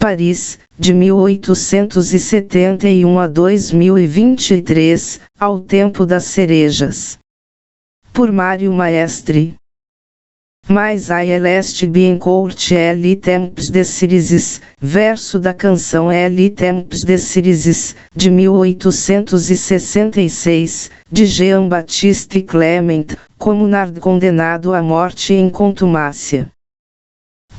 Paris, de 1871 a 2023, ao tempo das cerejas. Por Mário Maestri. Mais a Eleste bien court L Temps de Cirises, verso da canção L Temps de Cirises, de 1866, de Jean-Baptiste Clement, Comunard condenado à morte em contumácia.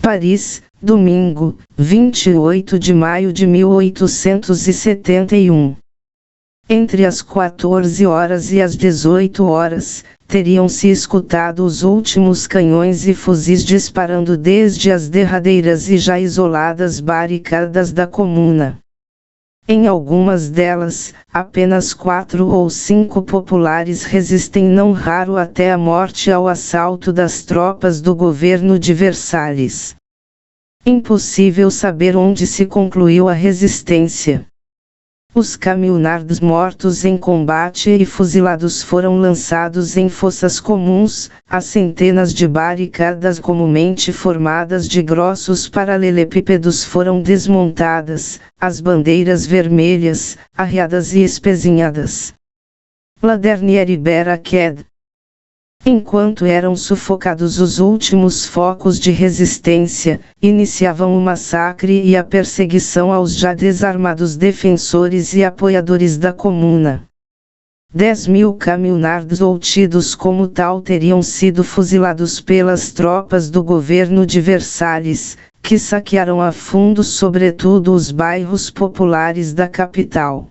Paris, domingo, 28 de maio de 1871. Entre as 14 horas e as 18 horas, teriam-se escutado os últimos canhões e fuzis disparando desde as derradeiras e já isoladas barricadas da comuna. Em algumas delas, apenas 4 ou 5 populares resistem não raro até a morte ao assalto das tropas do governo de Versalhes. Impossível saber onde se concluiu a resistência. Os caminhards mortos em combate e fuzilados foram lançados em fossas comuns, as centenas de barricadas comumente formadas de grossos paralelepípedos foram desmontadas, as bandeiras vermelhas, arriadas e espezinhadas. La dernière barricade. Enquanto eram sufocados os últimos focos de resistência, iniciavam o massacre e a perseguição aos já desarmados defensores e apoiadores da comuna. 10.000 caminhards ou tidos como tal teriam sido fuzilados pelas tropas do governo de Versalhes, que saquearam a fundo sobretudo os bairros populares da capital.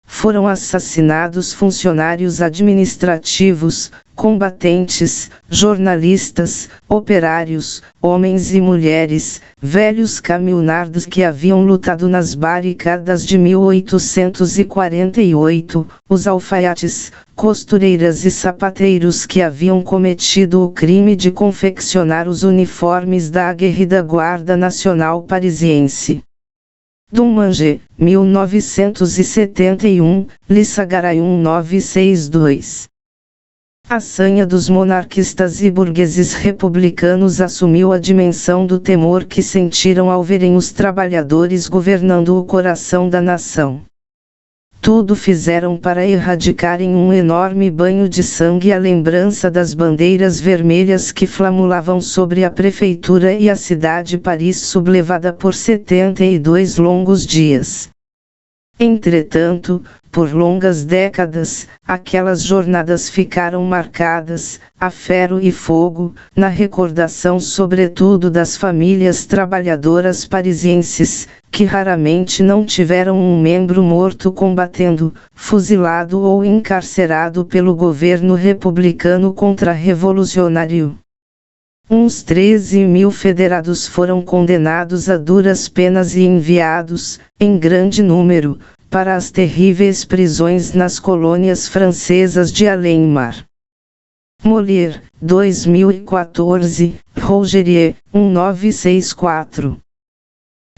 Foram assassinados funcionários administrativos, combatentes, jornalistas, operários, homens e mulheres, velhos caminhards que haviam lutado nas barricadas de 1848, os alfaiates, costureiras e sapateiros que haviam cometido o crime de confeccionar os uniformes da aguerrida Guarda Nacional Parisiense. Dumanger, 1971, Lissagaray 1962. A sanha dos monarquistas e burgueses republicanos assumiu a dimensão do temor que sentiram ao verem os trabalhadores governando o coração da nação. Tudo fizeram para erradicar em um enorme banho de sangue a lembrança das bandeiras vermelhas que flamulavam sobre a prefeitura e a cidade Paris sublevada por 72 longos dias. Entretanto, por longas décadas, aquelas jornadas ficaram marcadas, a ferro e fogo, na recordação sobretudo das famílias trabalhadoras parisienses, que raramente não tiveram um membro morto combatendo, fuzilado ou encarcerado pelo governo republicano contra-revolucionário. Uns 13.000 federados foram condenados a duras penas e enviados, em grande número, para as terríveis prisões nas colônias francesas de além-mar. Molière, 2014, Rougerie, 1964.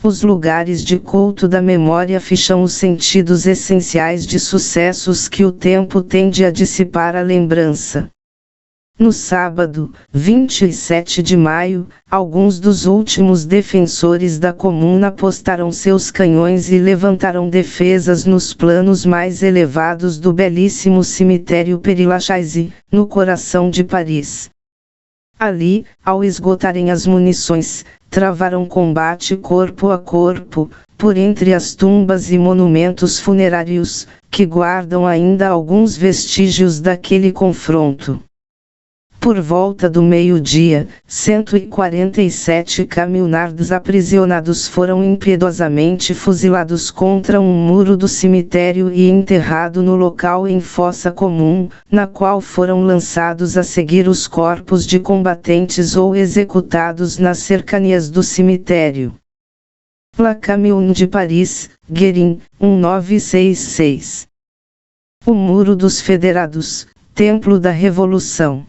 Os lugares de culto da memória ficham os sentidos essenciais de sucessos que o tempo tende a dissipar a lembrança. No sábado, 27 de maio, alguns dos últimos defensores da comuna postaram seus canhões e levantaram defesas nos planos mais elevados do belíssimo cemitério Père-Lachaise, no coração de Paris. Ali, ao esgotarem as munições, travaram combate corpo a corpo, por entre as tumbas e monumentos funerários, que guardam ainda alguns vestígios daquele confronto. Por volta do meio-dia, 147 caminhards aprisionados foram impiedosamente fuzilados contra um muro do cemitério e enterrado no local em fossa comum, na qual foram lançados a seguir os corpos de combatentes ou executados nas cercanias do cemitério. La Commune de Paris, Guérin, 1966. O Muro dos Federados, Templo da Revolução.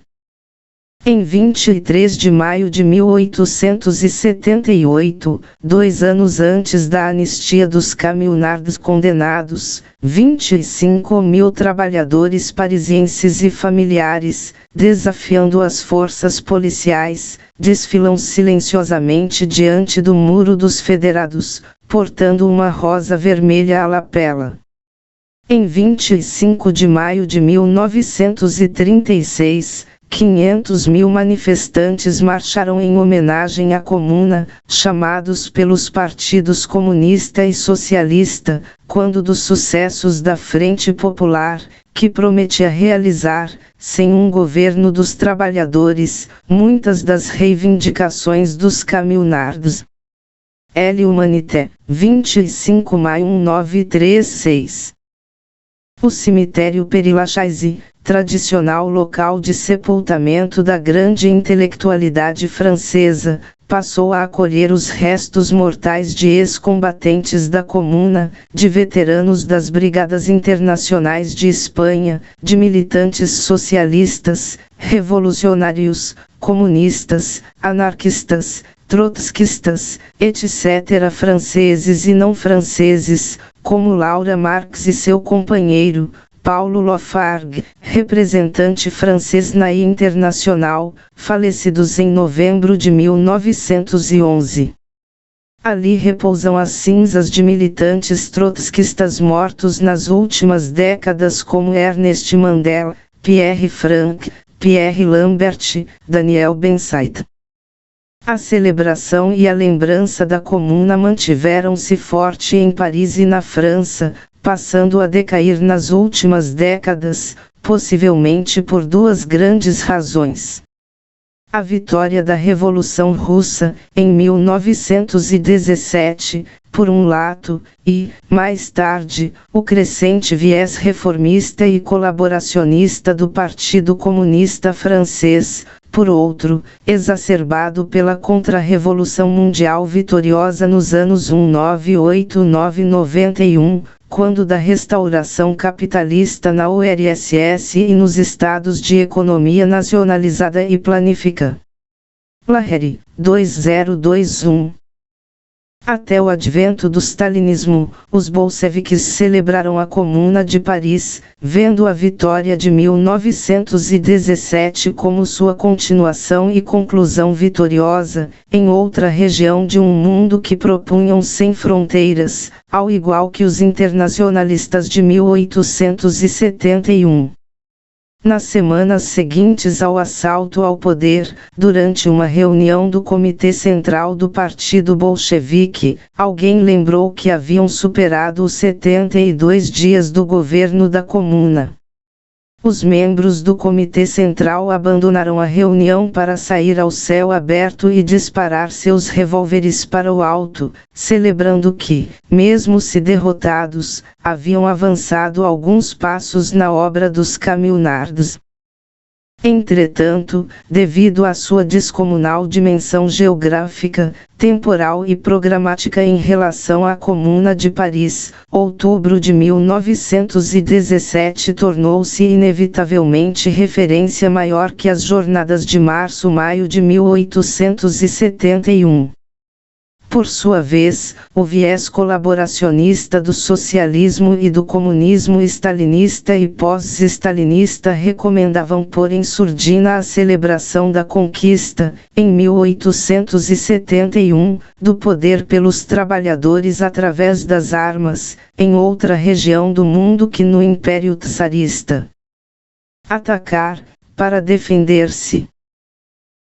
Em 23 de maio de 1878, 2 anos antes da anistia dos camionards condenados, 25.000 trabalhadores parisienses e familiares, desafiando as forças policiais, desfilam silenciosamente diante do Muro dos Federados, portando uma rosa vermelha à lapela. Em 25 de maio de 1936, 500.000 manifestantes marcharam em homenagem à Comuna, chamados pelos partidos comunista e socialista, quando dos sucessos da Frente Popular, que prometia realizar, sem um governo dos trabalhadores, muitas das reivindicações dos camionards. L. Humanité, 25 de maio 1936. O cemitério Père-Lachaise, tradicional local de sepultamento da grande intelectualidade francesa, passou a acolher os restos mortais de ex-combatentes da Comuna, de veteranos das Brigadas Internacionais de Espanha, de militantes socialistas, revolucionários, comunistas, anarquistas, trotskistas, etc. franceses e não franceses, como Laura Marx e seu companheiro, Paulo Lafargue, representante francês na Internacional, falecidos em novembro de 1911. Ali repousam as cinzas de militantes trotskistas mortos nas últimas décadas como Ernest Mandela, Pierre Franck, Pierre Lambert, Daniel Ben-Said. A celebração e a lembrança da Comuna mantiveram-se forte em Paris e na França, passando a decair nas últimas décadas, possivelmente por duas grandes razões. A vitória da Revolução Russa, em 1917, por um lado, e, mais tarde, o crescente viés reformista e colaboracionista do Partido Comunista Francês, por outro, exacerbado pela Contra-Revolução Mundial vitoriosa nos anos 1989-91, quando da restauração capitalista na URSS e nos estados de economia nacionalizada e planifica. Lahire, 2021. Até o advento do stalinismo, os bolcheviques celebraram a Comuna de Paris, vendo a vitória de 1917 como sua continuação e conclusão vitoriosa, em outra região de um mundo que propunham sem fronteiras, ao igual que os internacionalistas de 1871. Nas semanas seguintes ao assalto ao poder, durante uma reunião do Comitê Central do Partido Bolchevique, alguém lembrou que haviam superado os 72 dias do governo da Comuna. Os membros do Comitê Central abandonaram a reunião para sair ao céu aberto e disparar seus revólveres para o alto, celebrando que, mesmo se derrotados, haviam avançado alguns passos na obra dos camionards. Entretanto, devido à sua descomunal dimensão geográfica, temporal e programática em relação à Comuna de Paris, outubro de 1917 tornou-se inevitavelmente referência maior que as jornadas de março-maio de 1871. Por sua vez, o viés colaboracionista do socialismo e do comunismo stalinista e pós-stalinista recomendavam pôr em surdina a celebração da conquista, em 1871, do poder pelos trabalhadores através das armas, em outra região do mundo que no Império Czarista. Atacar, para defender-se.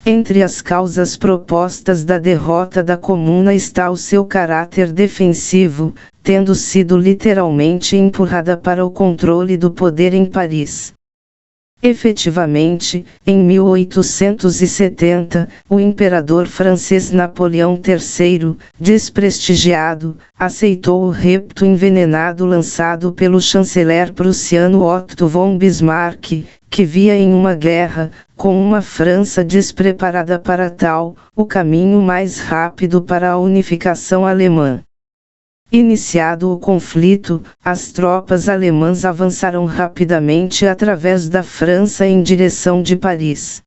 Entre as causas propostas da derrota da Comuna está o seu caráter defensivo, tendo sido literalmente empurrada para o controle do poder em Paris. Efetivamente, em 1870, o imperador francês Napoleão III, desprestigiado, aceitou o repto envenenado lançado pelo chanceler prussiano Otto von Bismarck, que via em uma guerra, com uma França despreparada para tal, o caminho mais rápido para a unificação alemã. Iniciado o conflito, as tropas alemãs avançaram rapidamente através da França em direção de Paris.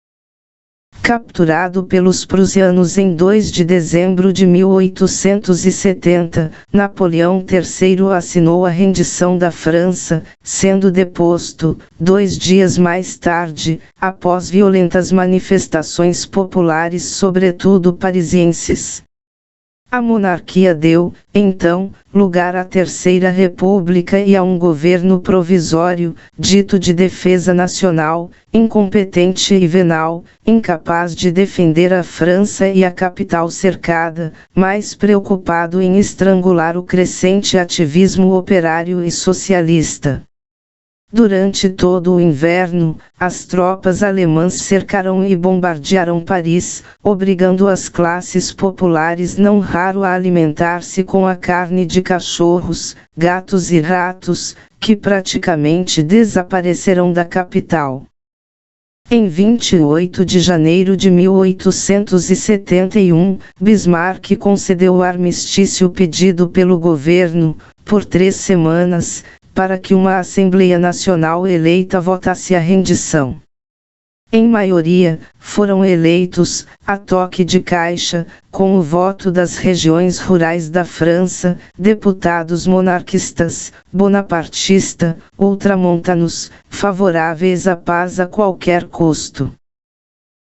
Capturado pelos prussianos em 2 de dezembro de 1870, Napoleão III assinou a rendição da França, sendo deposto, 2 dias mais tarde, após violentas manifestações populares, sobretudo parisienses. A monarquia deu, então, lugar à Terceira República e a um governo provisório, dito de defesa nacional, incompetente e venal, incapaz de defender a França e a capital cercada, mais preocupado em estrangular o crescente ativismo operário e socialista. Durante todo o inverno, as tropas alemãs cercaram e bombardearam Paris, obrigando as classes populares não raro a alimentar-se com a carne de cachorros, gatos e ratos, que praticamente desapareceram da capital. Em 28 de janeiro de 1871, Bismarck concedeu o armistício pedido pelo governo, por 3 semanas, para que uma Assembleia Nacional eleita votasse a rendição. Em maioria, foram eleitos, a toque de caixa, com o voto das regiões rurais da França, deputados monarquistas, bonapartista, ultramontanos, favoráveis à paz a qualquer custo.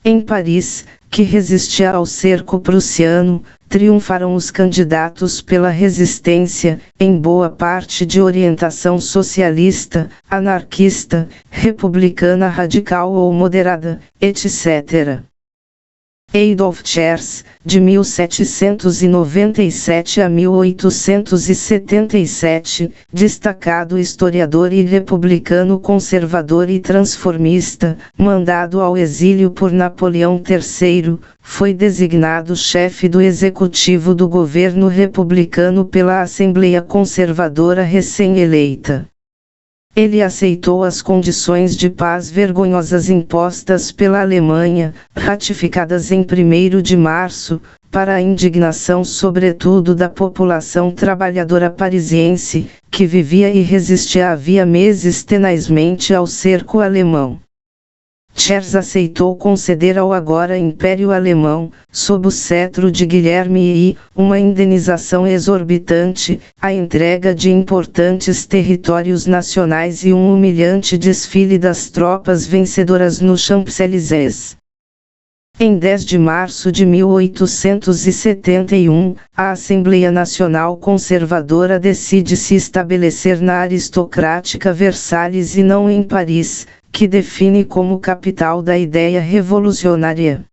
Em Paris, que resistia ao cerco prussiano, triunfaram os candidatos pela resistência, em boa parte de orientação socialista, anarquista, republicana radical ou moderada, etc. Adolf Chers, de 1797 a 1877, destacado historiador e republicano conservador e transformista, mandado ao exílio por Napoleão III, foi designado chefe do executivo do governo republicano pela Assembleia Conservadora recém-eleita. Ele aceitou as condições de paz vergonhosas impostas pela Alemanha, ratificadas em 1º de março, para a indignação sobretudo da população trabalhadora parisiense, que vivia e resistia havia meses tenazmente ao cerco alemão. Chers aceitou conceder ao agora Império Alemão, sob o cetro de Guilherme I, uma indenização exorbitante, a entrega de importantes territórios nacionais e um humilhante desfile das tropas vencedoras no Champs-Élysées. Em 10 de março de 1871, a Assembleia Nacional Conservadora decide se estabelecer na aristocrática Versalhes e não em Paris, que define como capital da ideia revolucionária.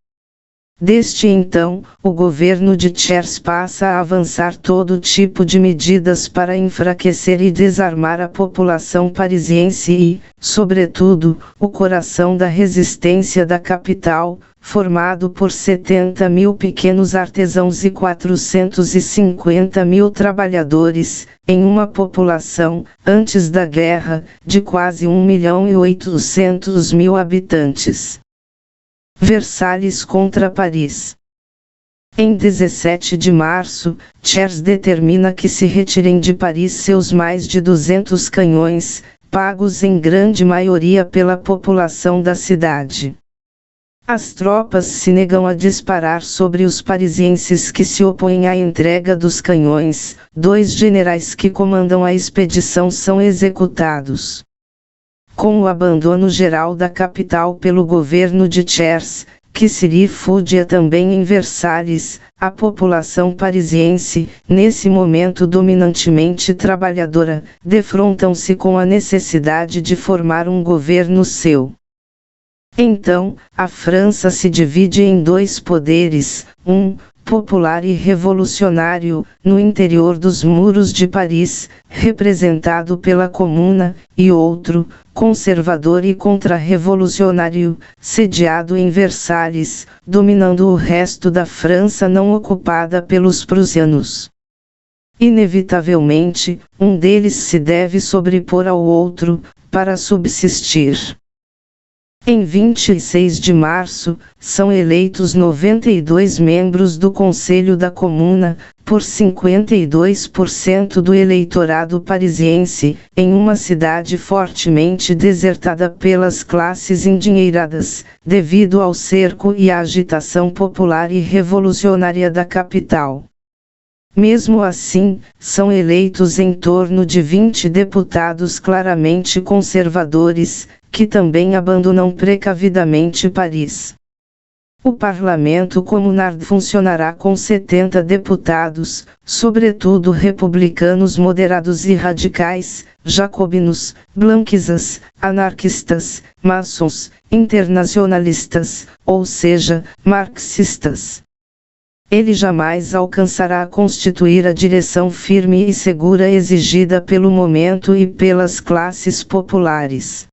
Desde então, o governo de Chers passa a avançar todo tipo de medidas para enfraquecer e desarmar a população parisiense e, sobretudo, o coração da resistência da capital, formado por 70.000 pequenos artesãos e 450.000 trabalhadores, em uma população, antes da guerra, de quase 1.800.000 habitantes. Versalhes contra Paris. Em 17 de março, Chers determina que se retirem de Paris seus mais de 200 canhões, pagos em grande maioria pela população da cidade. As tropas se negam a disparar sobre os parisienses que se opõem à entrega dos canhões. 2 generais que comandam a expedição são executados. Com o abandono geral da capital pelo governo de Chers, que se refugia também em Versalhes, a população parisiense, nesse momento dominantemente trabalhadora, defrontam-se com a necessidade de formar um governo seu. Então, a França se divide em 2 poderes, um, popular e revolucionário, no interior dos muros de Paris, representado pela Comuna, e outro, conservador e contra-revolucionário, sediado em Versalhes, dominando o resto da França não ocupada pelos prussianos. Inevitavelmente, um deles se deve sobrepor ao outro, para subsistir. Em 26 de março, são eleitos 92 membros do Conselho da Comuna, por 52% do eleitorado parisiense, em uma cidade fortemente desertada pelas classes endinheiradas, devido ao cerco e à agitação popular e revolucionária da capital. Mesmo assim, são eleitos em torno de 20 deputados claramente conservadores, que também abandonam precavidamente Paris. O parlamento comunal funcionará com 70 deputados, sobretudo republicanos moderados e radicais, jacobinos, blanquistas, anarquistas, maçons, internacionalistas, ou seja, marxistas. Ele jamais alcançará constituir a direção firme e segura exigida pelo momento e pelas classes populares.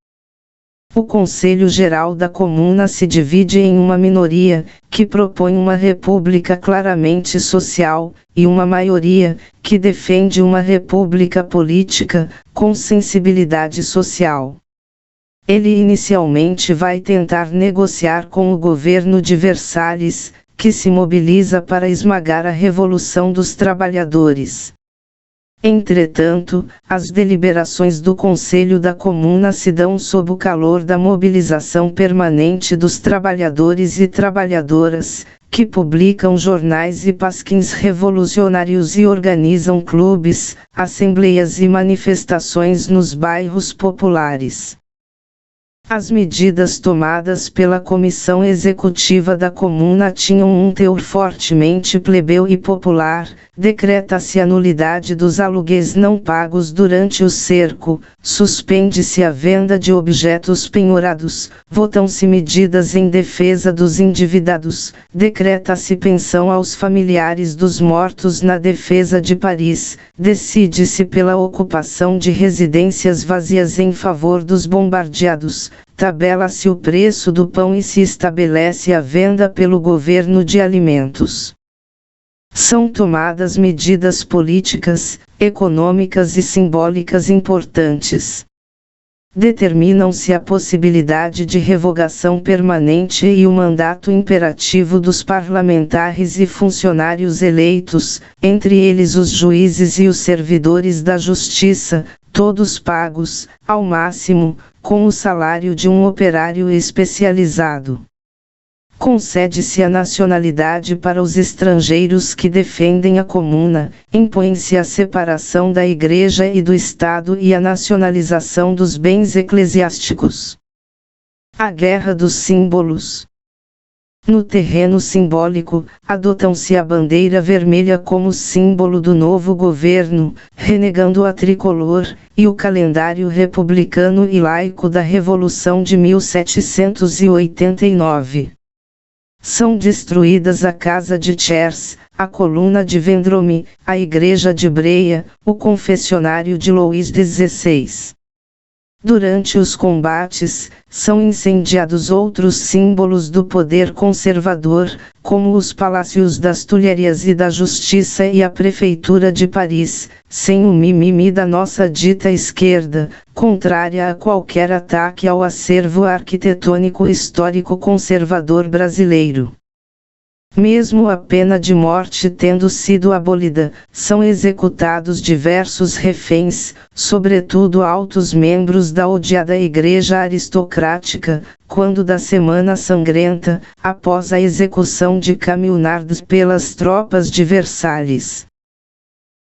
O Conselho Geral da Comuna se divide em uma minoria, que propõe uma república claramente social, e uma maioria, que defende uma república política, com sensibilidade social. Ele inicialmente vai tentar negociar com o governo de Versalhes, que se mobiliza para esmagar a Revolução dos Trabalhadores. Entretanto, as deliberações do Conselho da Comuna se dão sob o calor da mobilização permanente dos trabalhadores e trabalhadoras, que publicam jornais e pasquins revolucionários e organizam clubes, assembleias e manifestações nos bairros populares. As medidas tomadas pela Comissão Executiva da Comuna tinham um teor fortemente plebeu e popular. Decreta-se a nulidade dos aluguéis não pagos durante o cerco, suspende-se a venda de objetos penhorados, votam-se medidas em defesa dos endividados, decreta-se pensão aos familiares dos mortos na defesa de Paris, decide-se pela ocupação de residências vazias em favor dos bombardeados, tabela-se o preço do pão e se estabelece a venda pelo governo de alimentos. São tomadas medidas políticas, econômicas e simbólicas importantes. Determinam-se a possibilidade de revogação permanente e o mandato imperativo dos parlamentares e funcionários eleitos, entre eles os juízes e os servidores da justiça, todos pagos, ao máximo, com o salário de um operário especializado. Concede-se a nacionalidade para os estrangeiros que defendem a comuna, impõe-se a separação da Igreja e do Estado e a nacionalização dos bens eclesiásticos. A Guerra dos Símbolos. No terreno simbólico, adotam-se a bandeira vermelha como símbolo do novo governo, renegando a tricolor, e o calendário republicano e laico da Revolução de 1789. São destruídas a Casa de Chers, a Coluna de Vendôme, a Igreja de Breia, o Confessionário de Louis XVI. Durante os combates, são incendiados outros símbolos do poder conservador, como os Palácios das Tulherias e da Justiça e a Prefeitura de Paris, sem o mimimi da nossa dita esquerda, contrária a qualquer ataque ao acervo arquitetônico histórico conservador brasileiro. Mesmo a pena de morte tendo sido abolida, são executados diversos reféns, sobretudo altos membros da odiada Igreja aristocrática, quando da Semana Sangrenta, após a execução de Camilnard pelas tropas de Versalhes.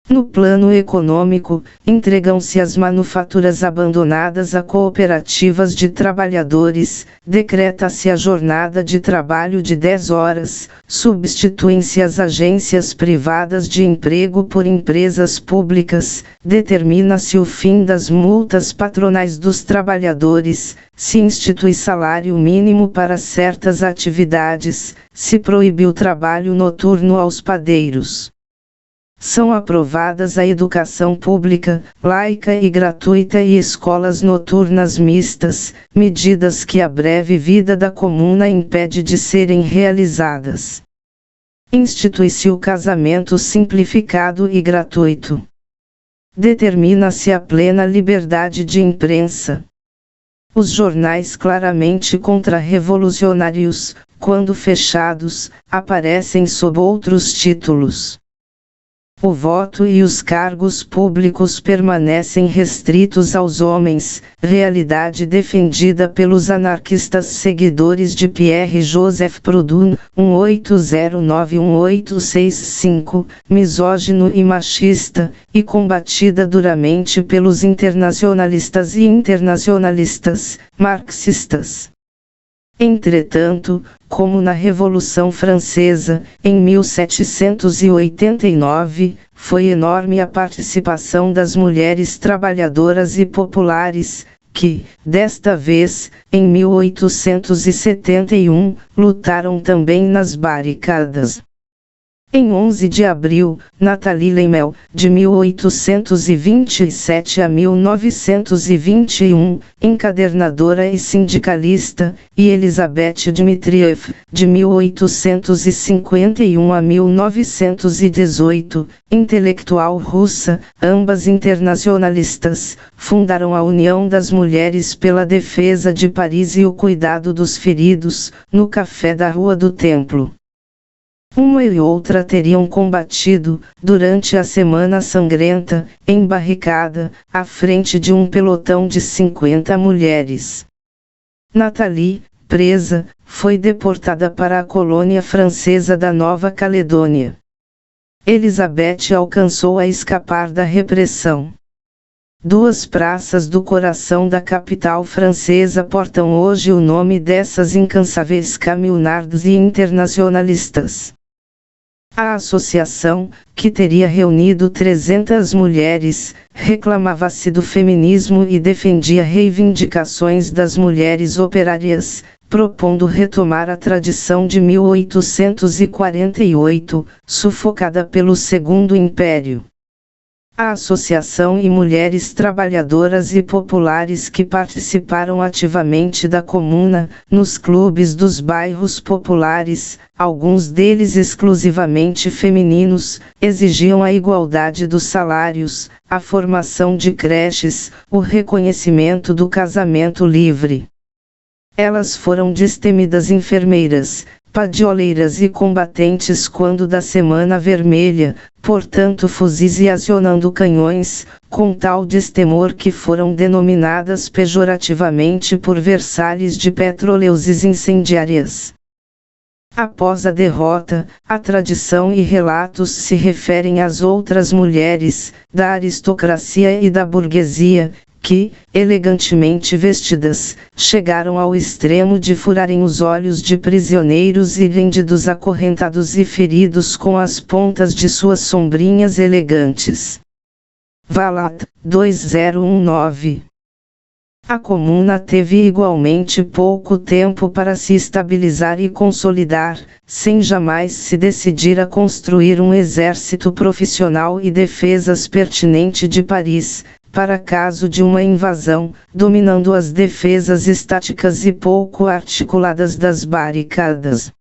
No plano econômico, entregam-se as manufaturas abandonadas a cooperativas de trabalhadores, decreta-se a jornada de trabalho de 10 horas, substituem-se as agências privadas de emprego por empresas públicas, determina-se o fim das multas patronais dos trabalhadores, se institui salário mínimo para certas atividades, se proíbe o trabalho noturno aos padeiros. São aprovadas a educação pública, laica e gratuita e escolas noturnas mistas, medidas que a breve vida da comuna impede de serem realizadas. Institui-se o casamento simplificado e gratuito. Determina-se a plena liberdade de imprensa. Os jornais claramente contra-revolucionários, quando fechados, aparecem sob outros títulos. O voto e os cargos públicos permanecem restritos aos homens, realidade defendida pelos anarquistas seguidores de Pierre-Joseph Proudhon, 1809-1865, misógino e machista, e combatida duramente pelos internacionalistas e internacionalistas, marxistas. Entretanto, como na Revolução Francesa, em 1789, foi enorme a participação das mulheres trabalhadoras e populares, que, desta vez, em 1871, lutaram também nas barricadas. Em 11 de abril, Nathalie Lemel, de 1827 a 1921, encadernadora e sindicalista, e Elizabeth Dmitriev, de 1851 a 1918, intelectual russa, ambas internacionalistas, fundaram a União das Mulheres pela Defesa de Paris e o Cuidado dos Feridos, no Café da Rua do Templo. Uma e outra teriam combatido, durante a Semana Sangrenta, em barricada, à frente de um pelotão de 50 mulheres. Nathalie, presa, foi deportada para a colônia francesa da Nova Caledônia. Elizabeth alcançou a escapar da repressão. Duas praças do coração da capital francesa portam hoje o nome dessas incansáveis caminhardes e internacionalistas. A associação, que teria reunido 300 mulheres, reclamava-se do feminismo e defendia reivindicações das mulheres operárias, propondo retomar a tradição de 1848, sufocada pelo Segundo Império. A associação e mulheres trabalhadoras e populares que participaram ativamente da comuna, nos clubes dos bairros populares, alguns deles exclusivamente femininos, exigiam a igualdade dos salários, a formação de creches, o reconhecimento do casamento livre. Elas foram destemidas enfermeiras, padioleiras e combatentes quando da Semana Vermelha, portanto fuzis e acionando canhões, com tal destemor que foram denominadas pejorativamente por Versalhes de petroleuses incendiárias. Após a derrota, a tradição e relatos se referem às outras mulheres, da aristocracia e da burguesia, que, elegantemente vestidas, chegaram ao extremo de furarem os olhos de prisioneiros e vendidos acorrentados e feridos com as pontas de suas sombrinhas elegantes. Valat, 2019. A comuna teve igualmente pouco tempo para se estabilizar e consolidar, sem jamais se decidir a construir um exército profissional e defesas pertinente de Paris, para caso de uma invasão, dominando as defesas estáticas e pouco articuladas das barricadas.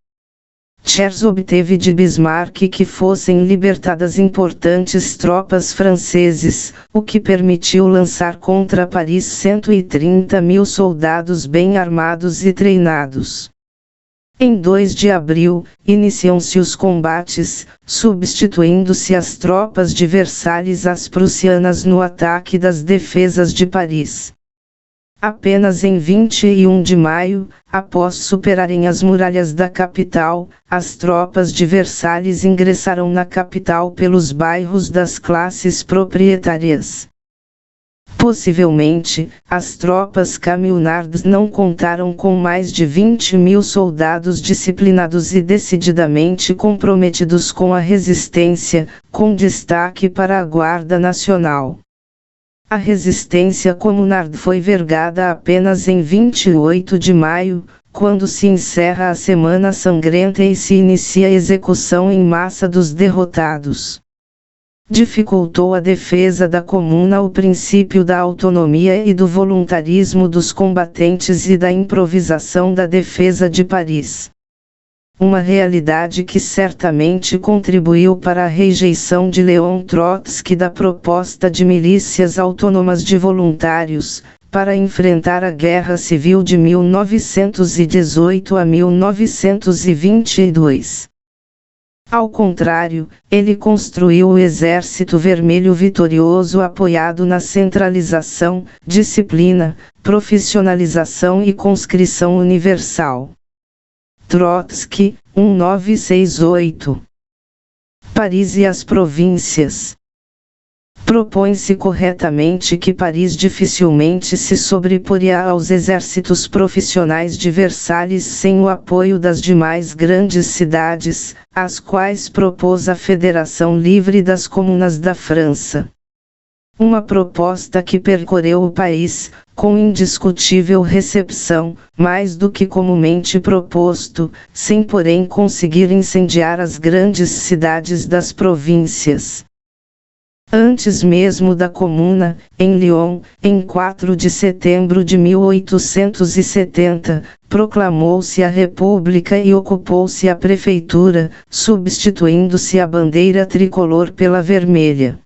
Thiers obteve de Bismarck que fossem libertadas importantes tropas franceses, o que permitiu lançar contra Paris 130.000 soldados bem armados e treinados. Em 2 de abril, iniciam-se os combates, substituindo-se as tropas de Versalhes às prussianas no ataque das defesas de Paris. Apenas em 21 de maio, após superarem as muralhas da capital, as tropas de Versalhes ingressaram na capital pelos bairros das classes proprietárias. Possivelmente, as tropas caminhardes não contaram com mais de 20.000 soldados disciplinados e decididamente comprometidos com a resistência, com destaque para a Guarda Nacional. A resistência comunarde foi vergada apenas em 28 de maio, quando se encerra a Semana Sangrenta e se inicia a execução em massa dos derrotados. Dificultou a defesa da comuna o princípio da autonomia e do voluntarismo dos combatentes e da improvisação da defesa de Paris. Uma realidade que certamente contribuiu para a rejeição de Leon Trotsky da proposta de milícias autônomas de voluntários, para enfrentar a Guerra Civil de 1918 a 1922. Ao contrário, ele construiu o Exército Vermelho vitorioso apoiado na centralização, disciplina, profissionalização e conscrição universal. Trotsky, 1968. Paris e as províncias. Propõe-se corretamente que Paris dificilmente se sobreporia aos exércitos profissionais de Versalhes sem o apoio das demais grandes cidades, às quais propôs a Federação Livre das Comunas da França. Uma proposta que percorreu o país, com indiscutível recepção, mais do que comumente proposto, sem porém conseguir incendiar as grandes cidades das províncias. Antes mesmo da Comuna, em Lyon, em 4 de setembro de 1870, proclamou-se a República e ocupou-se a prefeitura, substituindo-se a bandeira tricolor pela vermelha.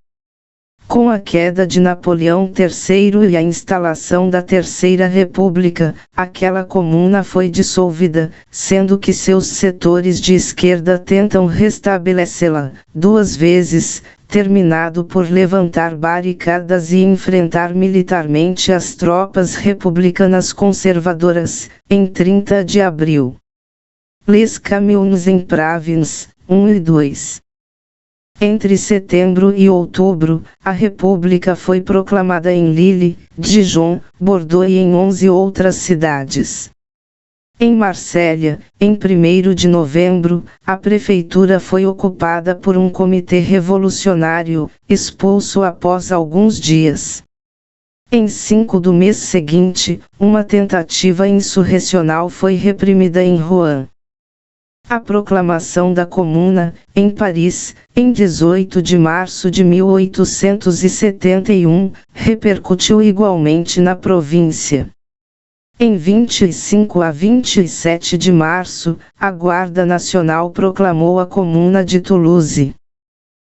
Com a queda de Napoleão III e a instalação da Terceira República, aquela comuna foi dissolvida, sendo que seus setores de esquerda tentam restabelecê-la, 2 vezes, terminado por levantar barricadas e enfrentar militarmente as tropas republicanas conservadoras, em 30 de abril. Les Caminhos en Province, 1 e 2. Entre setembro e outubro, a República foi proclamada em Lille, Dijon, Bordeaux e em 11 outras cidades. Em Marsella, em 1º de novembro, a prefeitura foi ocupada por um comitê revolucionário, expulso após alguns dias. Em 5 do mês seguinte, uma tentativa insurrecional foi reprimida em Rouen. A proclamação da Comuna, em Paris, em 18 de março de 1871, repercutiu igualmente na província. Em 25 a 27 de março, a Guarda Nacional proclamou a Comuna de Toulouse.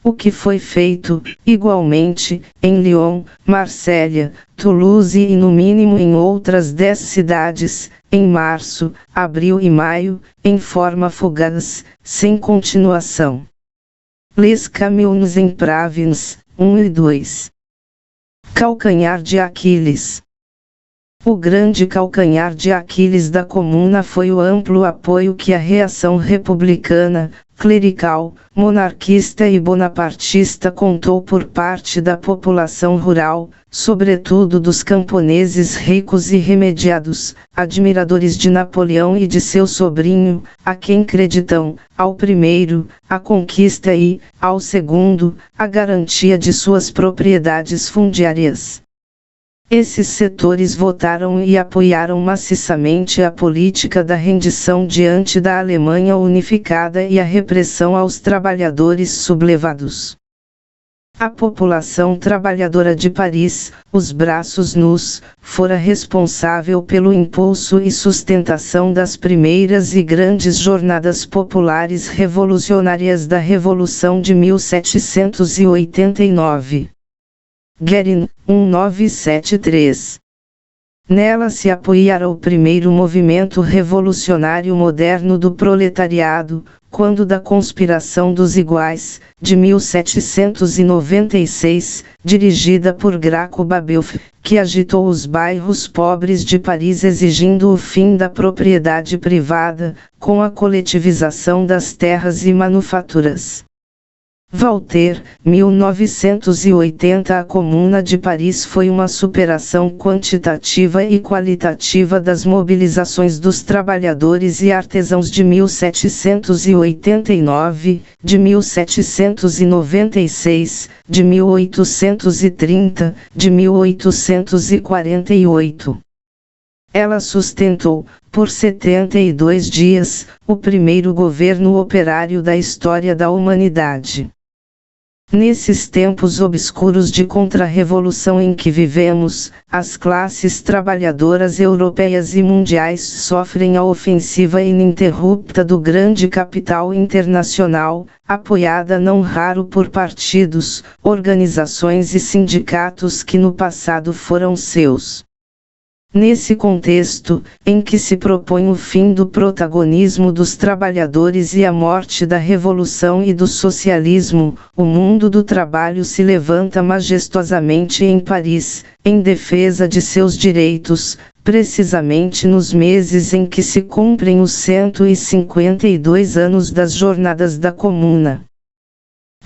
O que foi feito, igualmente, em Lyon, Marsella, Toulouse e no mínimo em outras 10 cidades, em março, abril e maio, em forma fugaz, sem continuação. Les Caminhos en Province, 1 e 2. Calcanhar de Aquiles. O grande calcanhar de Aquiles da Comuna foi o amplo apoio que a reação republicana, clerical, monarquista e bonapartista contou por parte da população rural, sobretudo dos camponeses ricos e remediados, admiradores de Napoleão e de seu sobrinho, a quem creditam, ao primeiro, a conquista e, ao segundo, a garantia de suas propriedades fundiárias. Esses setores votaram e apoiaram maciçamente a política da rendição diante da Alemanha unificada e a repressão aos trabalhadores sublevados. A população trabalhadora de Paris, os braços nus, fora responsável pelo impulso e sustentação das primeiras e grandes jornadas populares revolucionárias da Revolução de 1789. Guérin, 1973. Nela se apoiara o primeiro movimento revolucionário moderno do proletariado, quando da Conspiração dos Iguais, de 1796, dirigida por Graco Babeuf, que agitou os bairros pobres de Paris exigindo o fim da propriedade privada, com a coletivização das terras e manufaturas. Walter, 1980. A Comuna de Paris foi uma superação quantitativa e qualitativa das mobilizações dos trabalhadores e artesãos de 1789, de 1796, de 1830, de 1848. Ela sustentou, por 72 dias, o primeiro governo operário da história da humanidade. Nesses tempos obscuros de contra-revolução em que vivemos, as classes trabalhadoras europeias e mundiais sofrem a ofensiva ininterrupta do grande capital internacional, apoiada não raro por partidos, organizações e sindicatos que no passado foram seus. Nesse contexto, em que se propõe o fim do protagonismo dos trabalhadores e a morte da revolução e do socialismo, o mundo do trabalho se levanta majestosamente em Paris, em defesa de seus direitos, precisamente nos meses em que se cumprem os 152 anos das Jornadas da Comuna.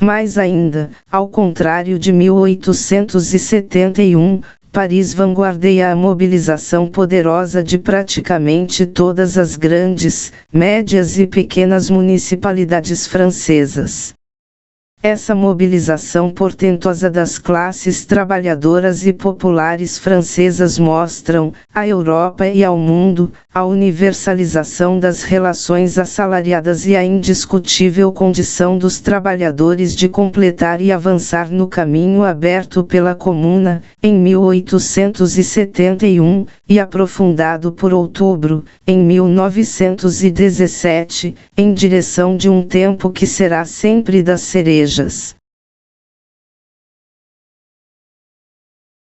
Mais ainda, ao contrário de 1871, Paris vanguardeia a mobilização poderosa de praticamente todas as grandes, médias e pequenas municipalidades francesas. Essa mobilização portentosa das classes trabalhadoras e populares francesas mostram, à Europa e ao mundo, a universalização das relações assalariadas e a indiscutível condição dos trabalhadores de completar e avançar no caminho aberto pela Comuna, em 1871, e aprofundado por Outubro, em 1917, em direção de um tempo que será sempre das cerejas.